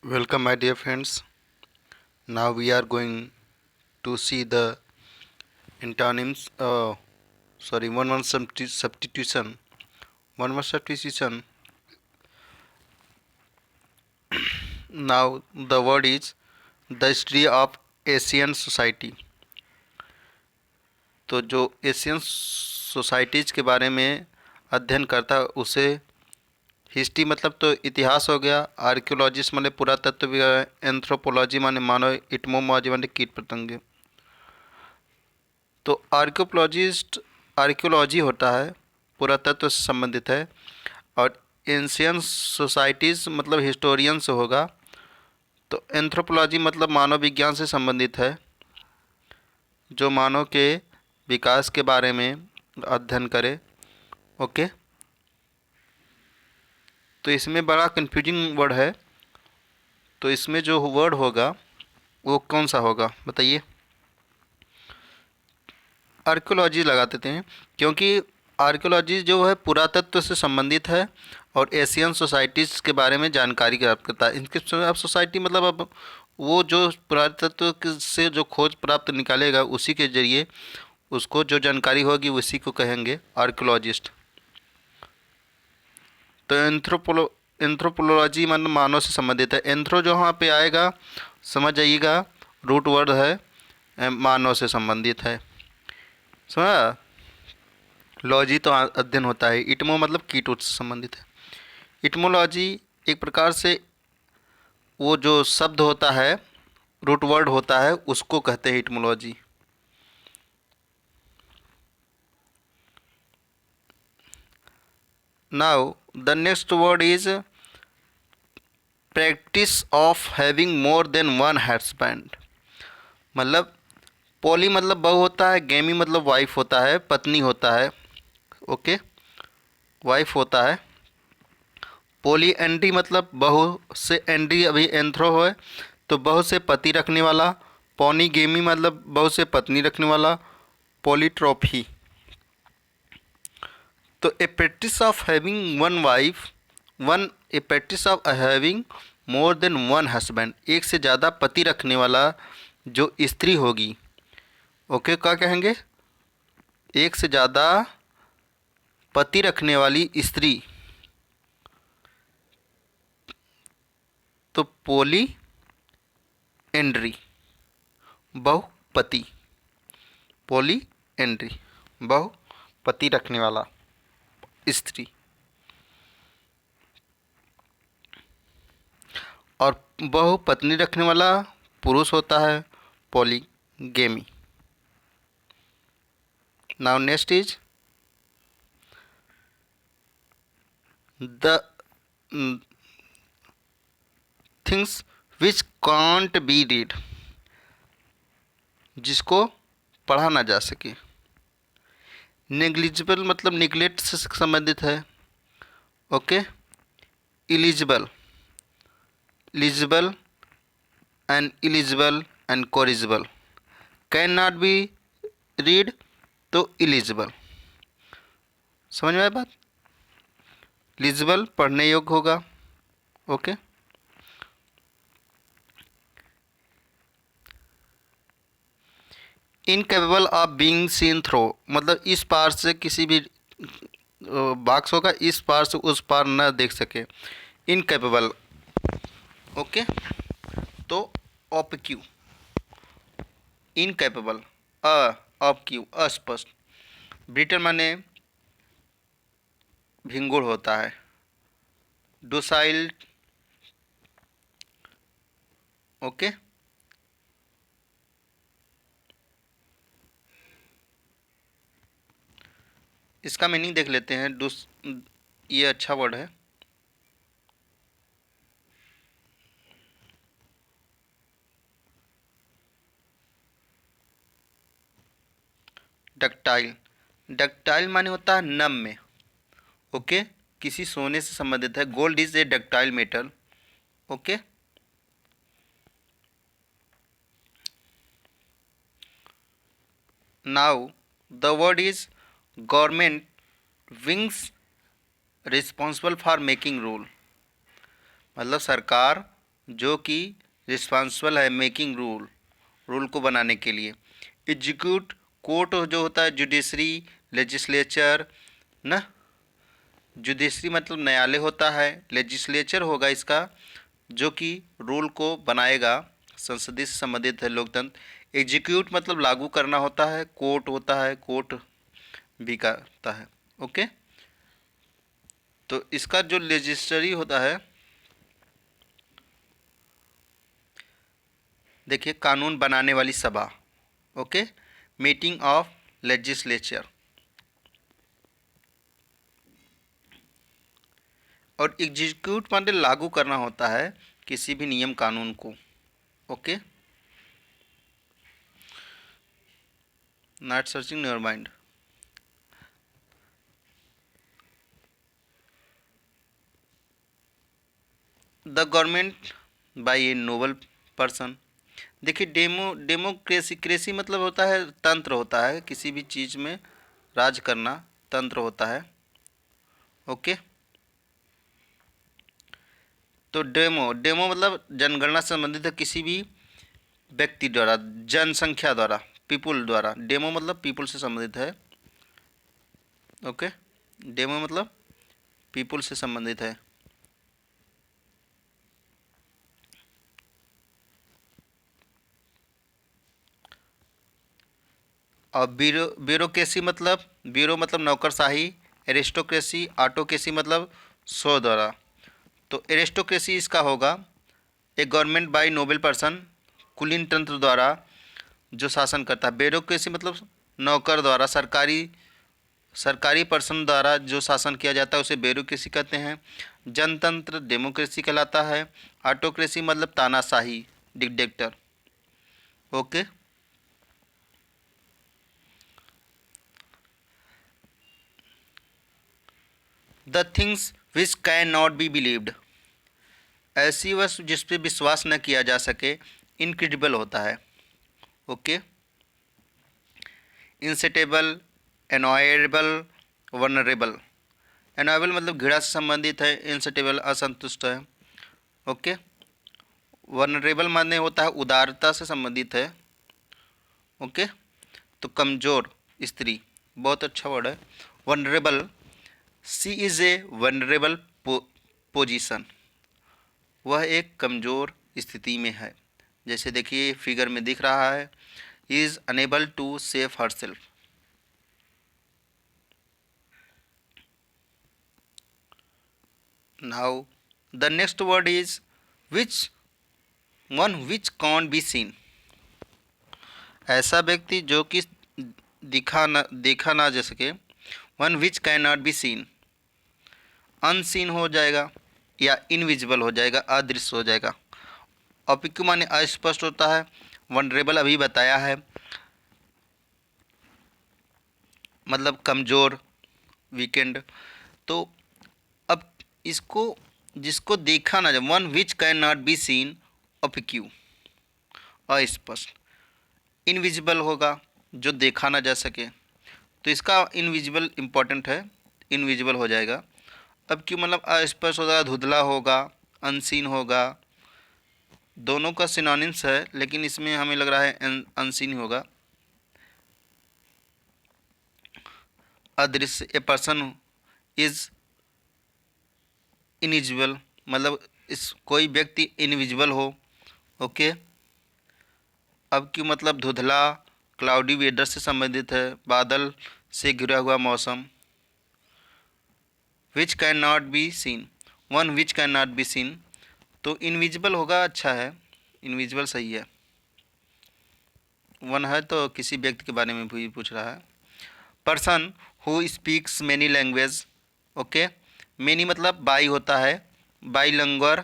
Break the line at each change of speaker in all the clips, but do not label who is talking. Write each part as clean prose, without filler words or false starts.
Welcome, my dear friends. Now we are going to see the antonyms. One substitution. One word substitution. Now the word is the history of Asian society. तो जो Asian societies के बारे में अध्ययन करता है उसे history मतलब तो इतिहास हो गया। आर्कियोलॉजिस्ट माने पुरातत्व भी है। एंथ्रोपोलॉजी माने मानव। इटमोलॉजी माने कीट पतंगे। तो आर्कियोलॉजी होता है, पुरातत्व से संबंधित है। और एंशियन सोसाइटीज़ मतलब हिस्टोरियन से होगा। तो एंथ्रोपोलॉजी मतलब मानव विज्ञान से संबंधित है, जो मानव के विकास के बारे में अध्ययन करे। ओके, तो इसमें बड़ा कंफ्यूजिंग वर्ड है। तो इसमें जो वर्ड होगा वो कौन सा होगा बताइए। आर्कियोलॉजी लगा देते हैं, क्योंकि आर्कियोलॉजी जो है पुरातत्व से संबंधित है और एशियन सोसाइटीज़ के बारे में जानकारी प्राप्त करता है। इनके अब सोसाइटी मतलब अब वो जो से जो खोज प्राप्त निकालेगा उसी के जरिए उसको जो जानकारी होगी उसी को कहेंगे आर्कियोलॉजिस्ट। तो एंथ्रोपोलॉजी मतलब मानव से संबंधित है। एंथ्रो जो वहाँ पे आएगा समझ जाइएगा, रूट वर्ड है, मानव से संबंधित है। समझा। लॉजी तो अध्ययन होता है। इटमो मतलब कीटों से संबंधित है। इटमोलॉजी एक प्रकार से वो जो शब्द होता है, रूट वर्ड होता है, उसको कहते हैं etymology. Now the next word is practice of having more than one husband. मतलब पॉली मतलब बहू होता है, गेमी मतलब वाइफ होता है, पत्नी होता है। ओके, वाइफ होता है। पोली एंड्री मतलब बहु से एंड्री अभी एंथ्रो है तो बहु से पति रखने वाला। पॉलीगेमी मतलब बहु से पत्नी रखने वाला। पॉलीट्रॉफी। तो a practice of having one wife, one a practice of having more than one husband, एक से ज़्यादा पति रखने वाला जो स्त्री होगी। ओके, क्या कहेंगे? एक से ज़्यादा पति रखने वाली स्त्री। तो पोली एंड्री बहुपति। पोली एंड्री बहुपति रखने वाला स्त्री। और बहुपत्नी रखने वाला पुरुष होता है polygamy. Now next is the things which can't be read, जिसको पढ़ा ना जा सके। नेग्लिजिबल मतलब निगलेक्ट से संबंधित है। Okay, illegible, legible and illegible and incorrigible. Can not be read तो इलिजिबल। समझ में आया बात? लिजिबल पढ़ने योग्य होगा। Okay, incapable of being seen through मतलब इस पार से किसी भी बॉक्स होगा, इस पार से उस पार न देख सके। इनकेपेबल। ओके, तो op Q, incapable, op Q अस्पष्ट। ब्रिटन माने भिंगुर होता है। डोसाइल। ओके, इसका मीनिंग देख लेते हैं। ये अच्छा वर्ड है। डक्टाइल। डक्टाइल माने होता है नम्य। ओके, किसी सोने से संबंधित है। Gold is a ductile metal. Okay, now the word is government wings responsible for making rule. मतलब सरकार जो कि रिस्पॉन्सिबल है मेकिंग रूल, रूल को बनाने के लिए। एग्जीक्यूट, कोर्ट जो होता है जुडिशरी, लेजिस्लेचर ना, जुडिशरी मतलब न्यायालय होता है, लेजिस्लेचर होगा इसका जो कि रूल को बनाएगा, संसदीय से संबंधित है लोकतंत्र। एग्जीक्यूट मतलब लागू करना होता है, कोर्ट होता है, कोर्ट भी करता है। ओके, तो इसका जो लेजिस्लरी होता है, देखिए कानून बनाने वाली सभा। Okay, meeting of legislature. और एग्जीक्यूट मतलब लागू करना होता है किसी भी नियम कानून को। Okay, not searching your mind. The government by a noble person. देखिए डेमोक्रेसी, क्रेसी मतलब होता है तंत्र, होता है किसी भी चीज़ में राज करना, तंत्र होता है। ओके, तो डेमो, डेमो मतलब जनगणना से संबंधित है, किसी भी व्यक्ति द्वारा, जनसंख्या द्वारा, पीपुल द्वारा। डेमो मतलब पीपुल से संबंधित है। ओके, डेमो मतलब पीपुल से संबंधित है। और ब्यूरोक्रेसी मतलब, ब्यूरो मतलब नौकरशाही, एरिस्टोक्रेसी, ऑटोक्रेसी मतलब सौ द्वारा। तो एरिस्टोक्रेसी इसका होगा एक गवर्नमेंट बाय नोबल पर्सन, कुलीन तंत्र द्वारा जो शासन करता है। ब्यूरोक्रेसी मतलब नौकर द्वारा, सरकारी सरकारी पर्सन द्वारा जो शासन किया जाता है उसे ब्यूरोक्रेसी कहते हैं। जनतंत्र डेमोक्रेसी कहलाता है। ऑटोक्रेसी मतलब तानाशाही, dictator. Okay, the things which can not B believed. ऐसी वस्तु जिस पे विश्वास न किया जा सके, इनक्रेडिबल होता है। Okay, इंसेटेबल, एनॉयबल, vulnerable. एनॉयबल मतलब घृणा से संबंधित है, इंसेटेबल असंतुष्ट है। ओके, वनरेबल माने होता है उदारता से संबंधित है। ओके, तो कमज़ोर स्त्री, बहुत अच्छा वर्ड है vulnerable. She is a vulnerable position, वह एक कमज़ोर स्थिति में है। जैसे देखिए फिगर में दिख रहा है, is unable to save herself. Now the next word is which, one which can't be seen. ऐसा व्यक्ति जो कि देखा ना जा सके। One which can not be seen, unseen हो जाएगा या इनविजिबल हो जाएगा, अदृश्य हो जाएगा। ऑपिक्यू माने अस्पष्ट होता है। वनरेबल अभी बताया है, मतलब कमज़ोर, वीकेंड। तो अब इसको, जिसको देखा ना जाए, one which can not be seen, opaque अस्पष्ट। इनविजिबल होगा जो देखा ना जा सके, तो इसका इनविजिबल इम्पॉर्टेंट है, इनविजिबल हो जाएगा। अब क्यों मतलब अस्पष्ट होगा, धुंधला होगा, अनसीन होगा, दोनों का सिनोनिम्स है, लेकिन इसमें हमें लग रहा है अनसीन होगा। अदृश्य, ए पर्सन इज इनविजिबल मतलब इस कोई व्यक्ति इनविजिबल हो। ओके, अब क्यों मतलब धुंधला, क्लाउडी वेदर से संबंधित है, बादल से घिरा हुआ मौसम। विच can not be scene, one which can not be scene, तो इनविजिबल होगा, अच्छा है, इनविजिबल सही है। वन है तो किसी व्यक्ति के बारे में भी पूछ रहा है। Person who speaks many language. Okay, many मतलब बाई होता है, बाईलैंग्वेज,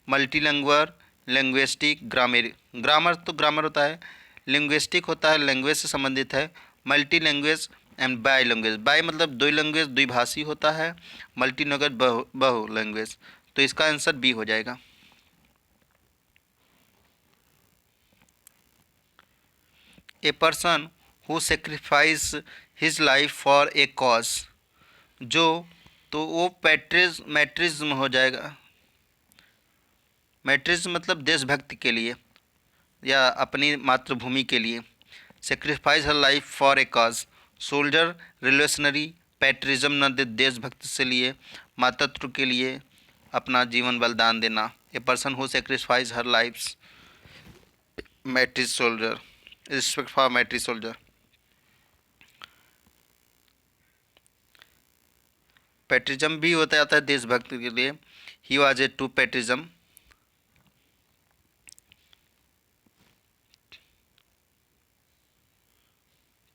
मल्टीलैंग्वेज, लिंग्विस्टिक, ग्रामर। ग्रामर तो ग्रामर होता है, लिंग्विस्टिक होता है, लैंग्वेज से संबंधित है। Multi language and by language, by मतलब दो लैंग्वेज, द्विभाषी होता है। मल्टी लैंग्वेज बहु लैंग्वेज, तो इसका आंसर बी हो जाएगा। ए person who sacrifice his life for A cause, जो, तो वो मैट्रिज्म हो जाएगा। मैट्रिज्म मतलब देशभक्ति के लिए या अपनी मातृभूमि के लिए। Sacrifice her life for a cause, soldier revolutionary patriotism न देशभक्ति से लिए मातृत्व के लिए अपना जीवन बलिदान देना। A person who sacrifice her life martyrs soldier, respect for martyrs soldier. Patriotism भी होता जाता है देशभक्ति के लिए। He was a to patriotism.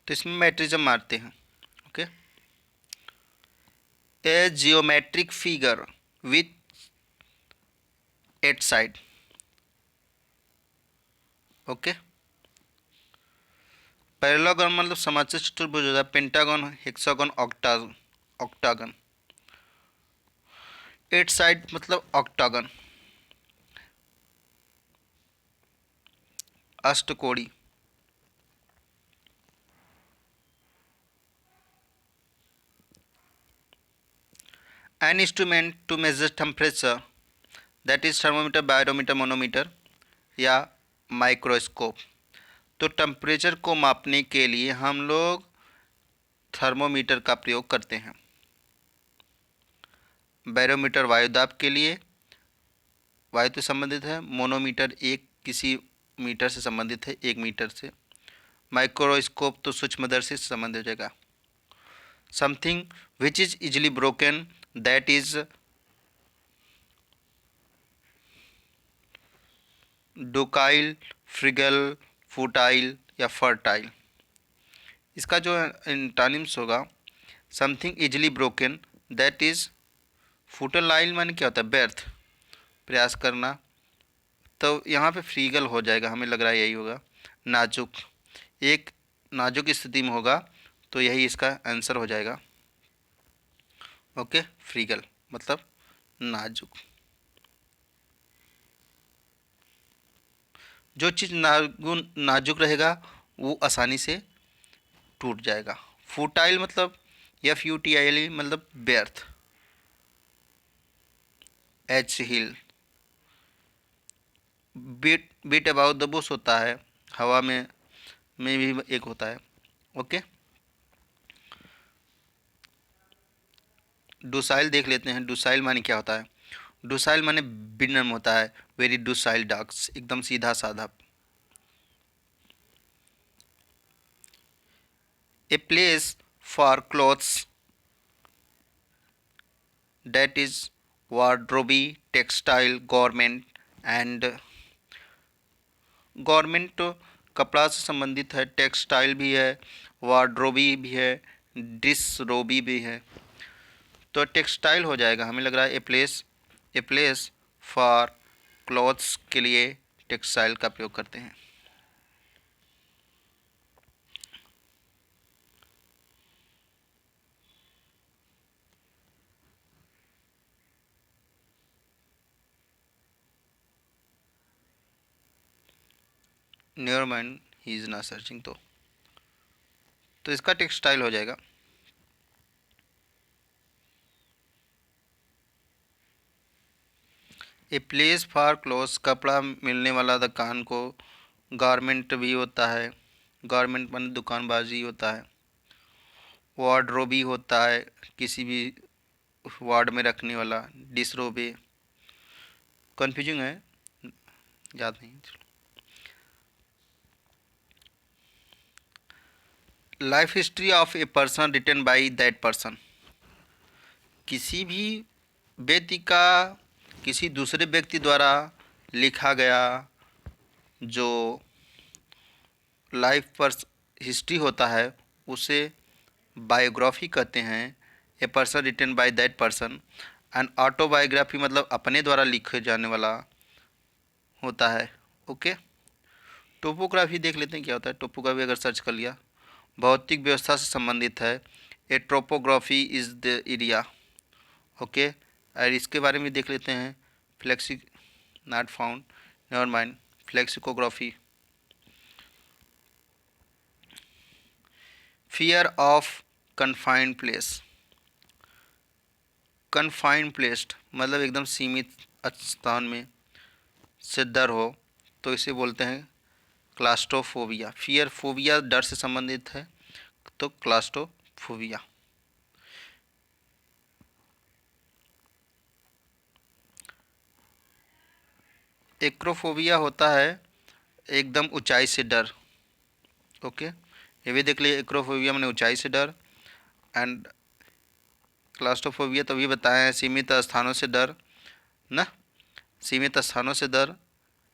तो इसमें मैट्रिज्म मारते हैं। ओके, a geometric figure with 8 side. Okay, parallelogram मतलब समोच्च चतुर्भुज होता है। Pentagon, hexagon, octagon. 8 साइड मतलब ऑक्टागन, अष्टकोणी। An instrument to measure temperature, that is thermometer, biometer, monometer या माइक्रोस्कोप। तो टेम्परेचर को मापने के लिए हम लोग थर्मोमीटर का प्रयोग करते हैं। बैरोमीटर वायुदाब के लिए, वायु से संबंधित है। मोनोमीटर एक किसी मीटर से संबंधित है, 1 मीटर से। माइक्रोस्कोप तो सूक्ष्मदर्शी से संबंधित हो जाएगा। Something which is easily broken, that is docile, fragile, futile या फर्टाइल। इसका जो एंटोनिम्स होगा, something easily broken, that is futile माने क्या होता है? व्यर्थ, प्रयास करना। तो यहाँ पे फ्रीगल हो जाएगा, हमें लग रहा है यही होगा। नाजुक, एक नाजुक स्थिति में होगा, तो यही इसका आंसर हो जाएगा। ओके, फ्रीगल मतलब नाजुक। जो चीज़ नाजुक रहेगा वो आसानी से टूट जाएगा। फुटाइल मतलब FUTILE मतलब व्यर्थ। H hill, beat about the bush होता है, हवा में भी एक होता है। ओके, डुसाइल देख लेते हैं। डुसाइल माने क्या होता है? डुसाइल माने विनम्र होता है। वेरी डुसाइल डॉग्स, एकदम सीधा साधा। A place for clothes, that is wardrobe, textile, garment and garment तो कपड़ा से संबंधित है, टेक्सटाइल भी है, वार्ड्रोबी भी है, डिसरोबी भी है। तो टेक्सटाइल हो जाएगा, हमें लग रहा है। ए प्लेस फॉर क्लॉथ्स के लिए टेक्सटाइल का प्रयोग करते हैं। Never mind, he is not searching. तो इसका टेक्सटाइल हो जाएगा। ए प्लेस फॉर क्लोथ्स, कपड़ा मिलने वाला दुकान को। गारमेंट भी होता है, गारमेंट मतलब दुकानबाजी होता है। वार्डरोबी होता है, किसी भी वार्ड में रखने वाला। डिसरोबे कन्फ्यूजिंग है, याद नहीं। Life history of a person written by that person, किसी भी व्यक्ति का किसी दूसरे व्यक्ति द्वारा लिखा गया जो लाइफ पर हिस्ट्री होता है उसे बायोग्राफी कहते हैं। A person written by that person. And autobiography मतलब अपने द्वारा लिखे जाने वाला होता है। ओके, टोपोग्राफी देख लेते हैं क्या होता है। टोपोग्राफी अगर सर्च कर लिया, भौतिक व्यवस्था से संबंधित है। A topography is the area. Okay, और इसके बारे में देख लेते हैं। Flexi not found, never mind. Lexicography, fear of confined place. Confined place मतलब एकदम सीमित स्थान में। से डर हो तो इसे बोलते हैं क्लास्ट्रोफोबिया। फियर फोबिया डर से संबंधित है तो क्लास्ट्रोफोबिया। एक्रोफोबिया होता है एकदम ऊंचाई से डर। ओके, ये भी देख लीजिए, एक्रोफोबिया मैंने ऊंचाई से डर, एंड क्लास्ट्रोफोबिया तो भी बताए हैं सीमित स्थानों से डर ना, सीमित स्थानों से डर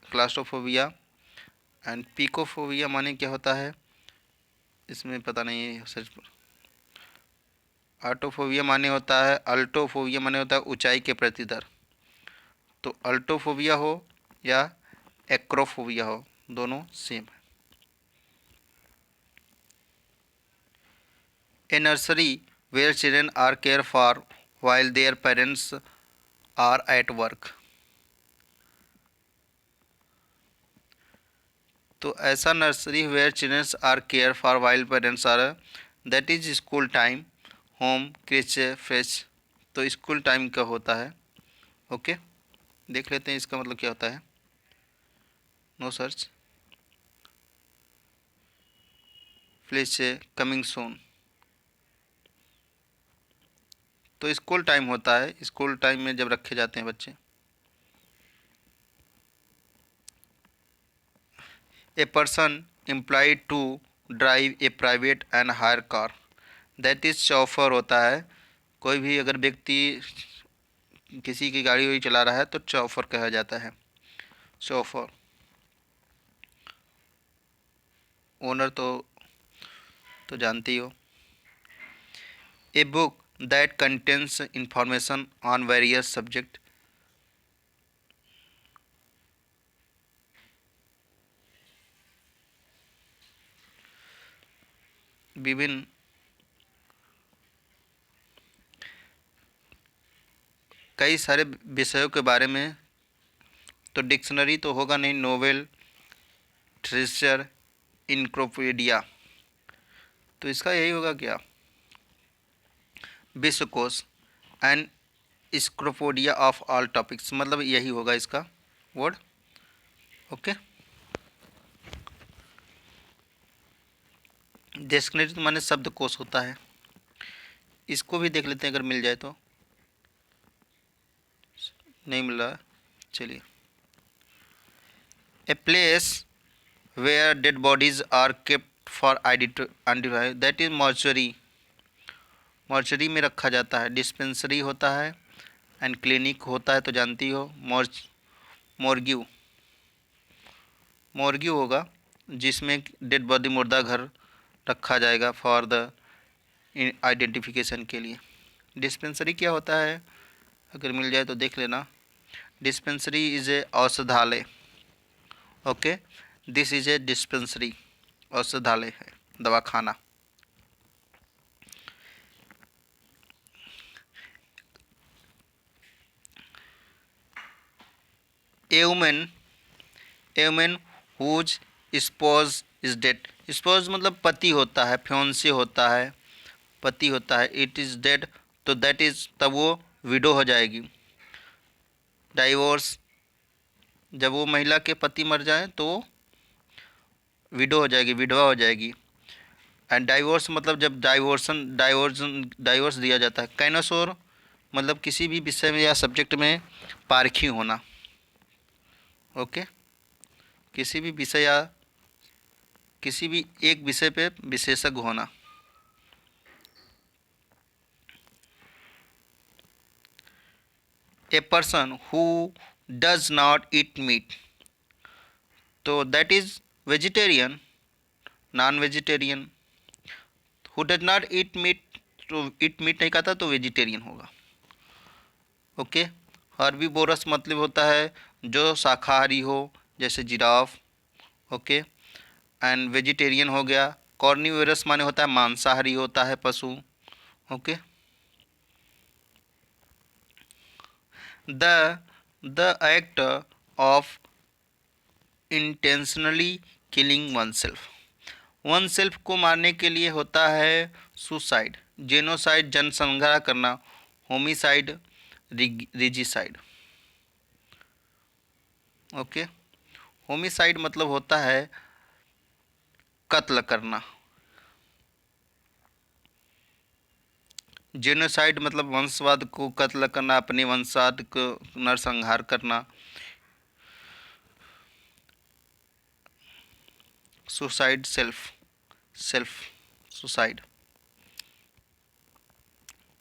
क्लास्ट्रोफोबिया। एंड पीकोफोबिया माने क्या होता है, इसमें पता नहीं है सच। आर्टोफोबिया माने होता है, अल्टोफोबिया माने होता है ऊंचाई के प्रति डर। तो अल्टोफोबिया हो या एक्रोफोबिया हो, दोनों सेम है। A nursery where children are care for while their parents are at work। तो ऐसा nursery where children are care for while parents are, that is school time, home creche fresh. तो school time का होता है। Okay, देख लेते हैं इसका मतलब क्या होता है। Know search, fresh coming soon. तो स्कूल टाइम होता है, स्कूल टाइम में जब रखे जाते हैं बच्चे। A person employed to drive a private and hire car, that is chauffeur होता है। कोई भी अगर व्यक्ति किसी की गाड़ी वाड़ी चला रहा है तो चौफर कहा जाता है। चौफर ओनर तो जानते ही हो। A book that contains information on various subject, विभिन्न कई सारे विषयों के बारे में। तो डिक्शनरी तो होगा नहीं, नोवेल, ट्रेजर, इनक्रोपीडिया। तो इसका यही होगा क्या, विश्वकोश एंड स्क्रोपोडिया ऑफ ऑल टॉपिक्स, मतलब यही होगा इसका वर्ड। ओके, डिक्शनरी तो माने शब्दकोश होता है। इसको भी देख लेते हैं अगर मिल जाए तो। नहीं मिल रहा, चलिए। A place where dead bodies are kept for identify, that is mortuary. Mortuary में रखा जाता है। डिस्पेंसरी होता है एंड क्लिनिक होता है तो जानती हो। मोर्ग्यू, मोर्ग्यू होगा जिसमें डेड बॉडी मुर्दा घर रखा जाएगा फॉर द आइडेंटिफिकेशन के लिए। डिस्पेंसरी क्या होता है अगर मिल जाए तो देख लेना। डिस्पेंसरी इज ए औषधालय। Okay, this is a dispensary, औषधालय है, दवाखाना। A women whose spouse is dead, spouse मतलब पति होता है, फ्योंसे होता है, पति होता है। इट इज़ डेड तो दैट इज़ तब वो विडो हो जाएगी। डाइवोर्स, जब वो महिला के पति मर जाए तो वो विडो हो जाएगी, विधवा हो जाएगी। एंड डाइवोर्स मतलब जब डाइवोर्स दिया जाता है। काइनोसोर मतलब किसी भी विषय में या सब्जेक्ट में पारखी होना। ओके, किसी भी विषय या किसी भी एक विषय पे विशेषज्ञ होना। A person who does not eat meat, तो that is vegetarian, non vegetarian. Who does not eat meat, तो ईट मीट नहीं खाता तो वेजिटेरियन होगा। ओके, हर्बीवोरस मतलब होता है जो शाकाहारी हो, जैसे जिराफ। ओके, एंड वेजिटेरियन हो गया। कॉर्निवोरस माने होता है मांसाहारी होता है पशु। Okay, the the act of intentionally killing one self, one self को मारने के लिए होता है सुसाइड। जेनोसाइड जनसंहार करना, होमिसाइड रिजिसाइड। ओके। होमिसाइड मतलब होता है कत्ल करना। जेनोसाइड मतलब वंशवाद को कत्ल करना, अपने वंशवाद को नरसंहार करना। Suicide, self self suicide.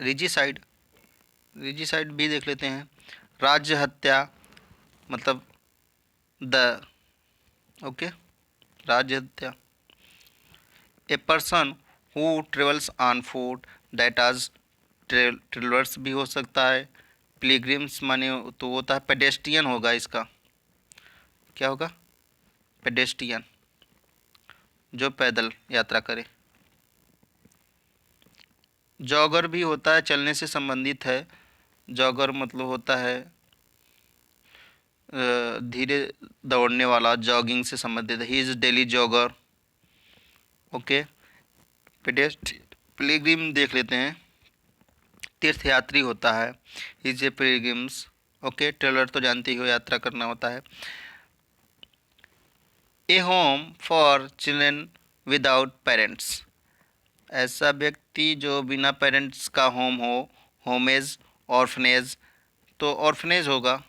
Regicide, regicide भी देख लेते हैं। राज्य हत्या मतलब द, ओके, राज्य हत्या। ए person who travels on foot, that आज ट्रेवलर्स भी हो सकता है। पिलग्रिम्स माने तो होता है पेडेस्ट्रियन, होगा इसका, क्या होगा, पेडेस्ट्रियन, जो पैदल यात्रा करे। जॉगर भी होता है, चलने से संबंधित है। जॉगर मतलब होता है धीरे दौड़ने वाला, जॉगिंग से संबंधित है। He is daily jogger, okay. पेडेस्ट पिलग्रिम देख लेते हैं, तीर्थयात्री होता है। Is a pilgrims, okay. Traveller तो जानते ही हो, यात्रा करना होता है। A home for children without parents, ऐसा व्यक्ति जो बिना पेरेंट्स का होम हो। होमेज, ऑर्फनेज, तो ऑर्फनेज होगा,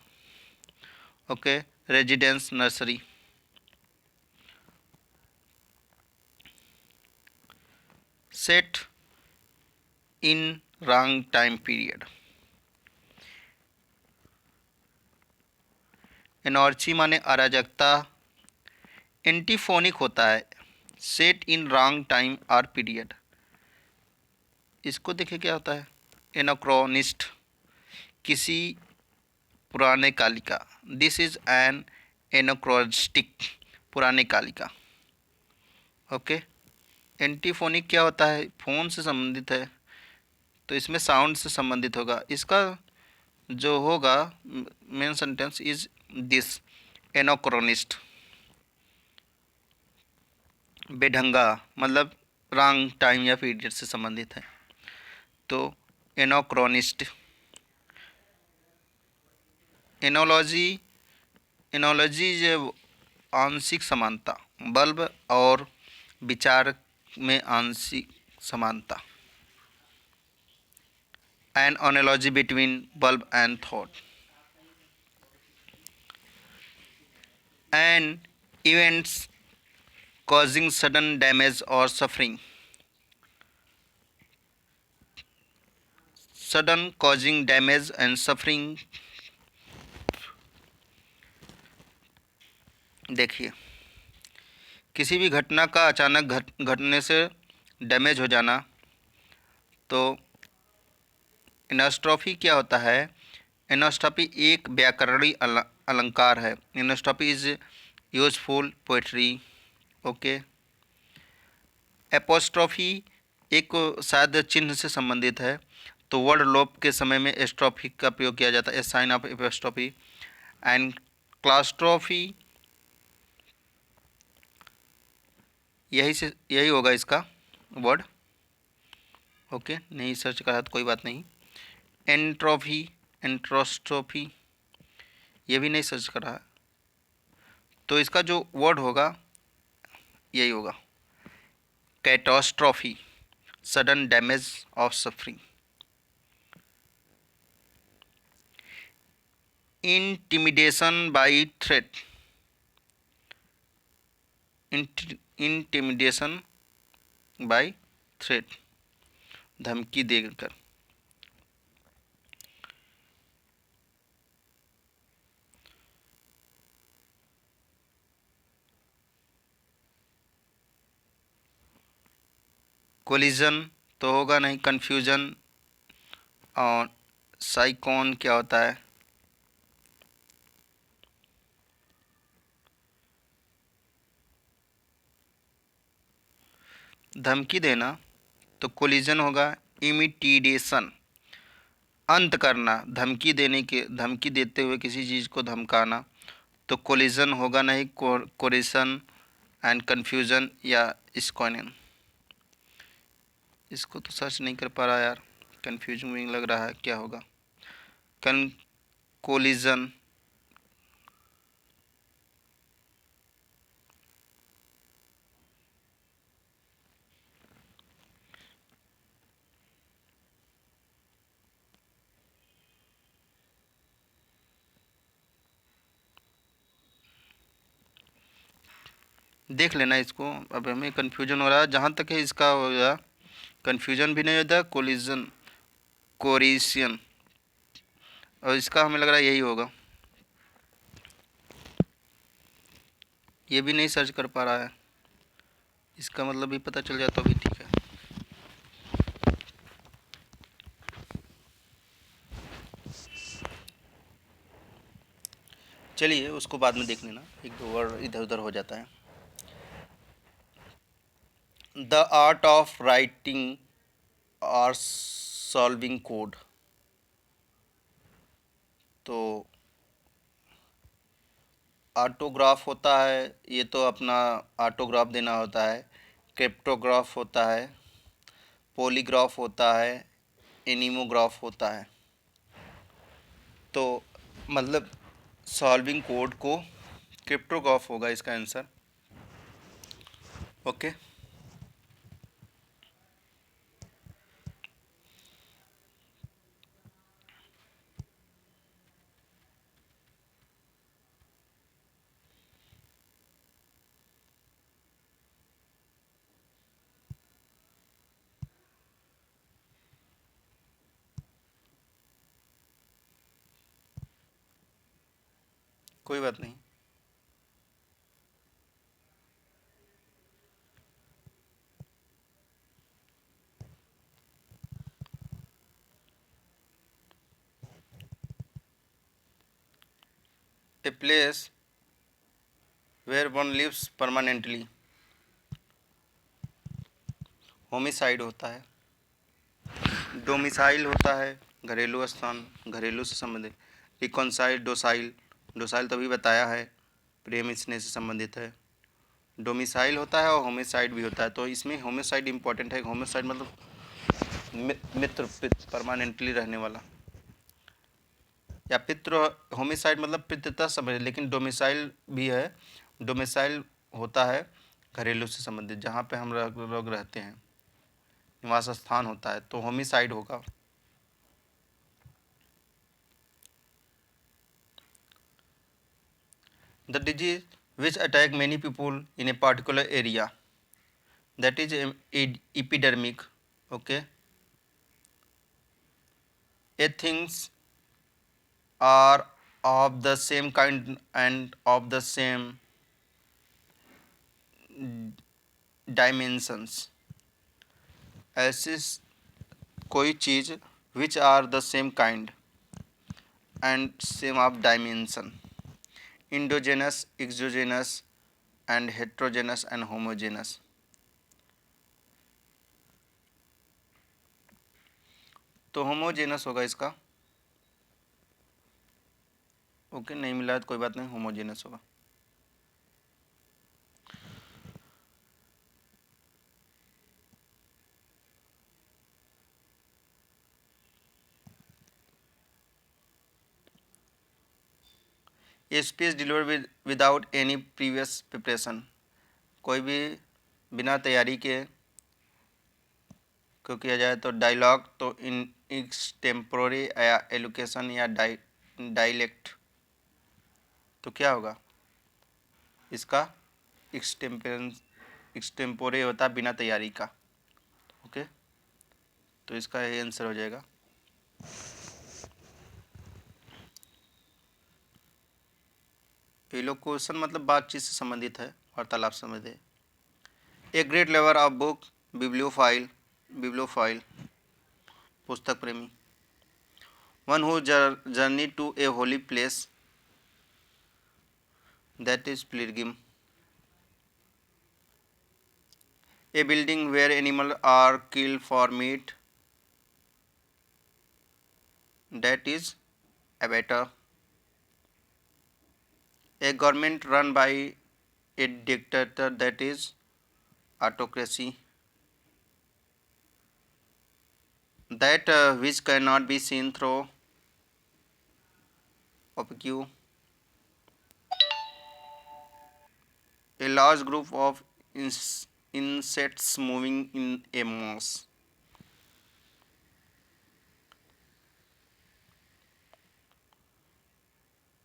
okay. Residence, nursery. Set in wrong time period, anarchy माने अराजकता। एंटीफोनिक होता है सेट इन रॉन्ग टाइम और पीरियड। इसको देखिए क्या होता है, एनाक्रोनिस्ट, किसी पुराने Kalika. This is an anachronistic, पुराने कालिका, ओके। एंटीफोनिक क्या होता है, फोन से संबंधित है, तो इसमें साउंड से संबंधित होगा। इसका जो होगा मेन सेंटेंस इज दिस, एनाक्रोनिस्ट। बेढंगा मतलब रॉन्ग टाइम या पीरियड से संबंधित है, तो एनाक्रोनिस्ट। एनोलॉजी, एनोलॉजी जो आंशिक समानता, बल्ब और विचार में आंशिक समानता। An analogy between bulb and thought. An events causing sudden damage or suffering, sudden causing damage and suffering। देखिए, किसी भी घटना का अचानक घटने से डैमेज हो जाना, तो एनास्ट्रॉफी क्या होता है। एनास्ट्रॉफी एक व्याकरणिक अलंकार है। Anastrophe is useful poetry, okay. Apostrophe एक शायद चिन्ह से संबंधित है, तो वर्ड लोप के समय में एस्ट्रॉफी का प्रयोग किया जाता है, ए साइन ऑफ एपोस्ट्रॉफी। एंड क्लास्ट्रॉफी, यही होगा इसका वर्ड, ओके। नहीं सर्च करा तो कोई बात नहीं। एंट्रोफी, एंट्रोस्ट्रोफी, ये भी नहीं सर्च करा, तो इसका जो वर्ड होगा यही होगा, catastrophe, sudden damage of suffering. Intimidation by threat, intimidation by threat, धमकी देकर। कोलिजन तो होगा नहीं, कन्फ्यूजन। और साइकोन क्या होता है, धमकी देना, तो कोलिजन होगा। इमिटिडेशन, अंत करना, धमकी देने के, धमकी देते हुए किसी चीज़ को धमकाना, तो कोलिजन होगा नहीं, कोरिशन। एंड कन्फ्यूजन या स्कॉनिन, इसको तो सर्च नहीं कर पा रहा यार, कन्फ्यूजिंग लग रहा है, क्या होगा। कन कोलिजन, देख लेना इसको। अब हमें कन्फ्यूजन हो रहा है, जहाँ तक है इसका होगा, कन्फ्यूजन भी नहीं होता, कोलिजन कोरिशन, और इसका हमें लग रहा है यही होगा। ये भी नहीं सर्च कर पा रहा है, इसका मतलब भी पता चल जाए तो भी ठीक है। चलिए उसको बाद में देख लेना, एक दो वर्ड इधर उधर हो जाता है। द आर्ट ऑफ राइटिंग और सॉल्विंग कोड। तो ऑटोग्राफ होता है, ये तो अपना ऑटोग्राफ देना होता है। क्रिप्टोग्राफ होता है, पॉलीग्राफ होता है, एनीमोग्राफ होता है। तो मतलब सॉल्विंग कोड को क्रिप्टोग्राफ होगा इसका आंसर। ओके। कोई बात नहीं। A place where one lives permanently, homicide होता है। डोमिसाइल होता है घरेलू स्थान, घरेलू से संबंधित। रिकॉन्साइल, डोसाइल, डोसाइल तो अभी बताया है, प्रेम स्नेह से संबंधित है। डोमिसाइल होता है और होमिसाइड भी होता है, तो इसमें होमिसाइड इंपॉर्टेंट है। होमिसाइड मतलब मित्र, परमानेंटली रहने वाला, या पितृ। होमिसाइड मतलब पितृता समझ, लेकिन डोमिसाइल भी है। डोमिसाइल होता है घरेलू से संबंधित, जहाँ पे हम लोग रहते हैं, निवास स्थान होता है, तो होमिसाइड होगा। The disease which attack many people in a particular area, that is epidemic. Okay, a things are of the same kind and of the same dimensions। ऐसी कोई चीज़ which are the same kind and same of dimension, endogenous, exogenous and heterogeneous and homogeneous। तो homogeneous होगा इसका। Okay, नहीं मिला तो कोई बात नहीं, होमोजेनस होगा। A speech deliver without any previous preparation, कोई भी बिना तैयारी के को किया जाए तो डायलॉग, तो इन एक्सटेम्पोरी या एलोकेशन या डायलेक्ट, तो क्या होगा इसका? एक्सटेम्पोरे होता है बिना तैयारी का। ओके, तो इसका ये आंसर हो जाएगा। एलोक्यूशन मतलब बातचीत से संबंधित है, वार्तालाप से संबंधित है। A great lover of book, bibliophile, bibliophile पुस्तक प्रेमी। One who journey to a holy place, that is pilgrim. A building where animals are killed for meat, that is abattoir। A government run by a dictator, that is autocracy। That which cannot be seen through opaque, a large group of insects moving in a mass।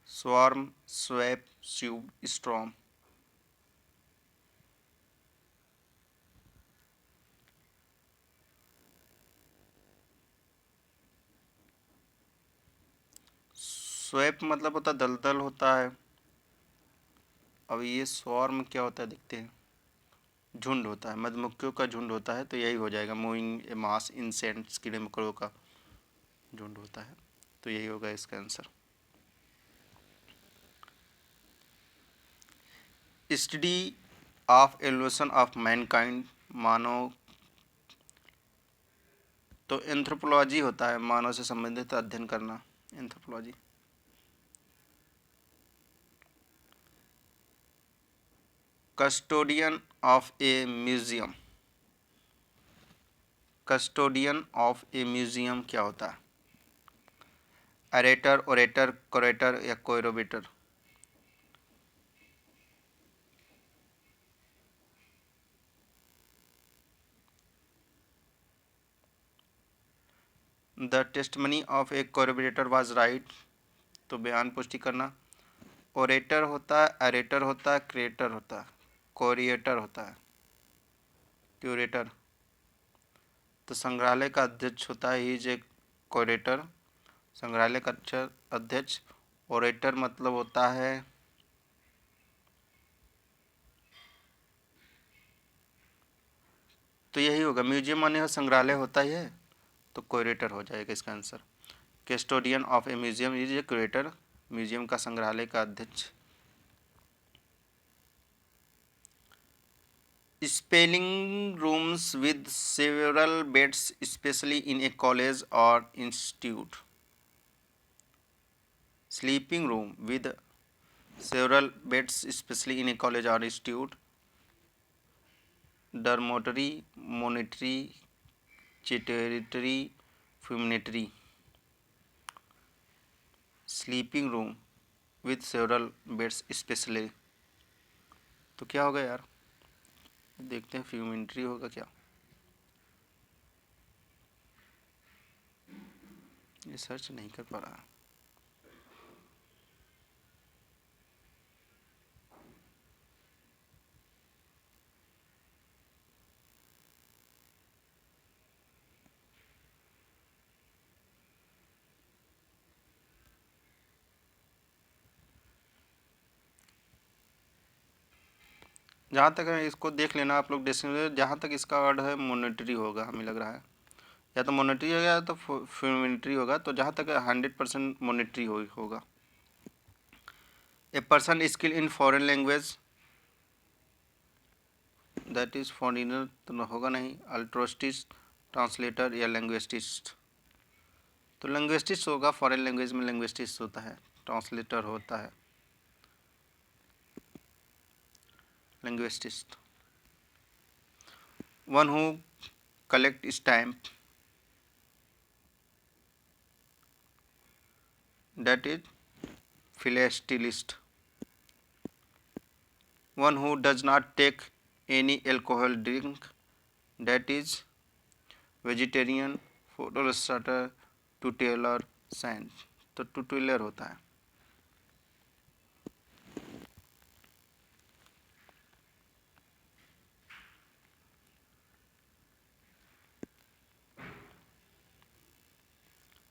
Swarm, swap, soup, storm। Swap मतलब होता है दलदल होता है। अब ये swarm क्या होता है देखते हैं। झुंड होता है, मधुमक्खियों का झुंड होता है, तो यही हो जाएगा। मूविंग मास इंसेक्ट्स, कीड़े मकोड़ों का झुंड होता है, तो यही होगा इसका answer. Study of evolution of mankind, मानव, तो एंथ्रोपोलॉजी होता है मानव से संबंधित अध्ययन करना, anthropology. Custodian of a museum, custodian of a museum क्या होता है? अरेटर, ओरेटर, कोरेटर या corroborator? The testimony of a corroborator was right, तो बयान पुष्टि करना। ओरेटर होता है, अरेटर होता है, क्रिएटर होता है, कोरिएटर होता है, क्यूरेटर। तो संग्रहालय का अध्यक्ष होता है इज ए कोरेटर, संग्रहालय का अध्यक्ष। ओरेटर मतलब होता है, तो यही होगा, म्यूजियम माने संग्रहालय होता ही है, तो क्यूरेटर हो जाएगा इसका answer. Custodian of a museum is a curator, museum का संग्रहालय का अध्यक्ष। Sleeping rooms with several beds especially in a college और institute. Sleeping room with several beds especially in a college or institute, dormitory, monitory, charitatory, fumitory, sleeping room with several beds especially, तो क्या होगा यार, देखते हैं फ्यूमिट्री होगा क्या, ये सर्च नहीं कर पा रहा। जहाँ तक है इसको देख लेना आप लोग, डिस्क्रिप्शन जहाँ तक इसका वर्ड है मोनिटरी होगा, हमें लग रहा है, या तो मोनिटरी होगा या तो फ्यूमिट्री होगा, तो जहाँ तक 100% मोनिटरी होगा। A person skill in foreign language, that is foreigner तो होगा नहीं, अल्ट्रोस्टिस्ट, ट्रांसलेटर या लैंग्वेस्टिस्ट, तो लैंग्वेस्टिस्ट होगा, फॉरेन लैंग्वेज में लैंग्वेस्टिस्ट होता है, ट्रांसलेटर होता है linguist. One who collect stamp, that is philatelist. One who does not take any alcohol drink, that is vegetarian, photostatter, teetotaller, sand, तो टूटेलर होता है।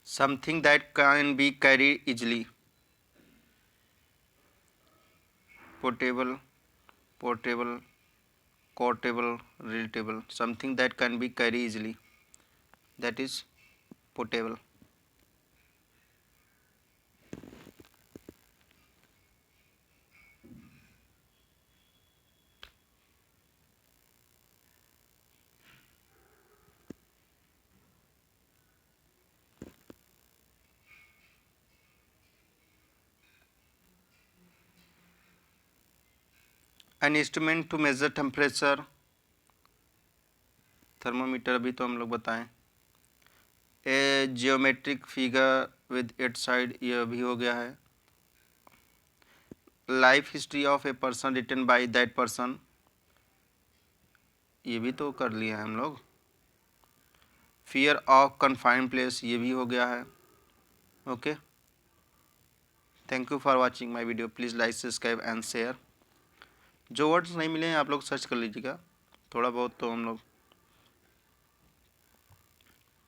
Something that can be carried easily, portable, portable, portable, relatable, something that can be carried easily, that is portable. An instrument to measure temperature, thermometer अभी तो हम लोग बताएं। A geometric figure with eight side, ये भी हो गया है। Life history of a person written by that person, ये भी तो कर लिया है हम लोग। फियर ऑफ कन्फाइंड प्लेस, ये भी हो गया है। Okay, thank you for watching my video, please like, subscribe and share. जो वर्ड्स नहीं मिले हैं आप लोग सर्च कर लीजिएगा, थोड़ा बहुत तो हम लोग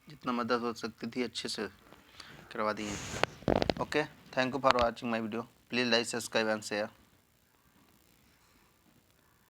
जितना मदद हो सकती थी अच्छे से करवा दिए। Okay. Thank you for watching my video, please like subscribe and share.